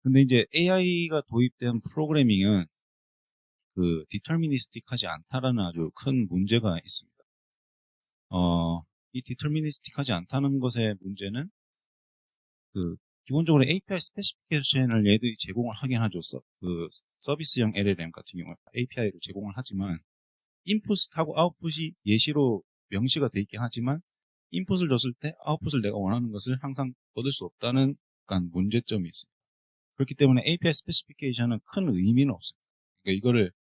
근데 이제 AI가 도입된 프로그래밍은 그 디터미니스틱하지 않다라는 아주 큰 문제가 있습니다. 이 디터미니스틱하지 않다는 것의 문제는 그 기본적으로 API 스페시피케이션을 얘들이 제공을 하긴 하죠. 그 서비스형 LLM 같은 경우에 API를 제공을 하지만 인풋하고 아웃풋이 예시로 명시가 돼 있긴 하지만 인풋을 줬을 때 아웃풋을 내가 원하는 것을 항상 얻을 수 없다는 약간 문제점이 있습니다. 그렇기 때문에 API 스페시피케이션은 큰 의미는 없습니다. 그러니까 이거를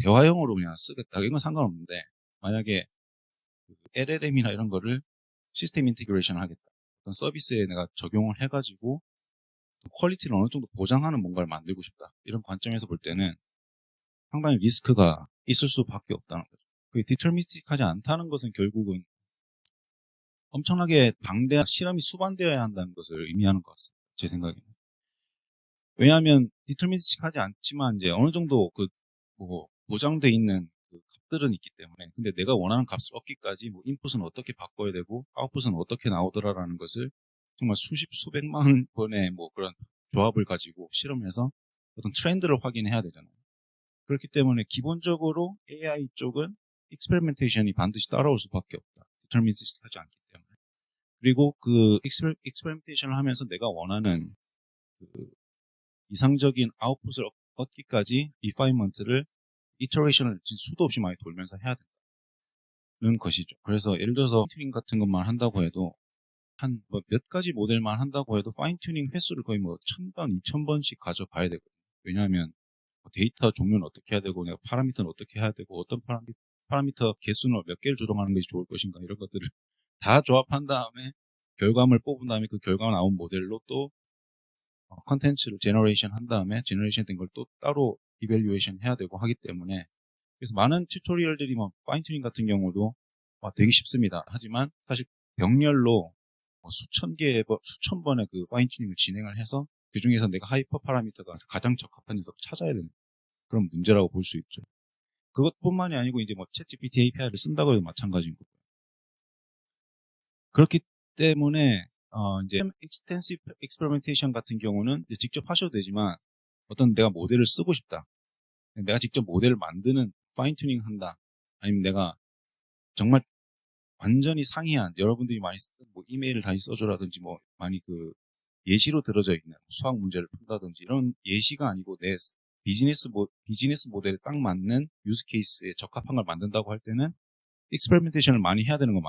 대화형으로 그냥 쓰겠다 이건 상관없는데 만약에 LLM이나 이런 거를 시스템 인티그레이션을 하겠다. 어떤 서비스에 내가 적용을 해가지고 퀄리티를 어느 정도 보장하는 뭔가를 만들고 싶다. 이런 관점에서 볼 때는 상당히 리스크가 있을 수밖에 없다는 거죠. 그게 디터미스틱하지 않다는 것은 결국은 엄청나게 방대한 실험이 수반되어야 한다는 것을 의미하는 것 같습니다. 제 생각에는. 왜냐하면 디터미스틱하지 않지만 이제 어느 정도 그 뭐 보장돼 있는 그 값들은 있기 때문에 근데 내가 원하는 값을 얻기까지 뭐 인풋은 어떻게 바꿔야 되고 아웃풋은 어떻게 나오더라라는 것을 정말 수백만 번의 뭐 그런 조합을 가지고 실험해서 어떤 트렌드를 확인해야 되잖아요. 그렇기 때문에 기본적으로 AI 쪽은 익스페리멘테이션이 반드시 따라올 수밖에 없다. 디터미니스틱하지 않기 때문에. 그리고 그 익스페리멘테이션을 하면서 내가 원하는 그 이상적인 아웃풋을 얻기까지 리파인먼트를 이터레이션을 수도 없이 많이 돌면서 해야 된다는 것이죠. 그래서 예를 들어서 튜닝 같은 것만 한다고 해도 한 뭐 몇 가지 모델만 한다고 해도 파인 튜닝 횟수를 거의 뭐 1000번, 2000번씩 가져봐야 되거든요. 왜냐하면 데이터 종류는 어떻게 해야 되고 내가 파라미터는 어떻게 해야 되고 어떤 파라미터 개수는 몇 개를 조정하는 것이 좋을 것인가 이런 것들을 다 조합한 다음에 결과물을 뽑은 다음에 그 결과가 나온 모델로 또 컨텐츠를 제너레이션 한 다음에 제너레이션 된 걸 또 따로 이밸류에이션 해야 되고 하기 때문에 그래서 많은 튜토리얼들이 뭐 파인 튜닝 같은 경우도 되게 쉽습니다. 하지만 사실 병렬로 수천 수천 번의 그 파인 튜닝을 진행을 해서 그 중에서 내가 하이퍼 파라미터가 가장 적합한 녀석을 찾아야 되는 그런 문제라고 볼 수 있죠. 그것뿐만이 아니고 이제 뭐 챗GPT API를 쓴다고 해도 마찬가지인 거고요. 그렇기 때문에 이제 익스텐시브 익스페리멘테이션 같은 경우는 이제 직접 하셔도 되지만 어떤 내가 모델을 쓰고 싶다. 내가 직접 모델을 만드는 파인 튜닝 한다. 아니면 내가 정말 완전히 상이한 여러분들이 많이 쓰는 뭐 이메일을 다시 써줘라든지 뭐 많이 그 예시로 들어져 있는 수학 문제를 푼다든지 이런 예시가 아니고 내 비즈니스 모델에 딱 맞는 유즈 케이스에 적합한 걸 만든다고 할 때는 익스페리멘테이션을 많이 해야 되는 거 맞아요.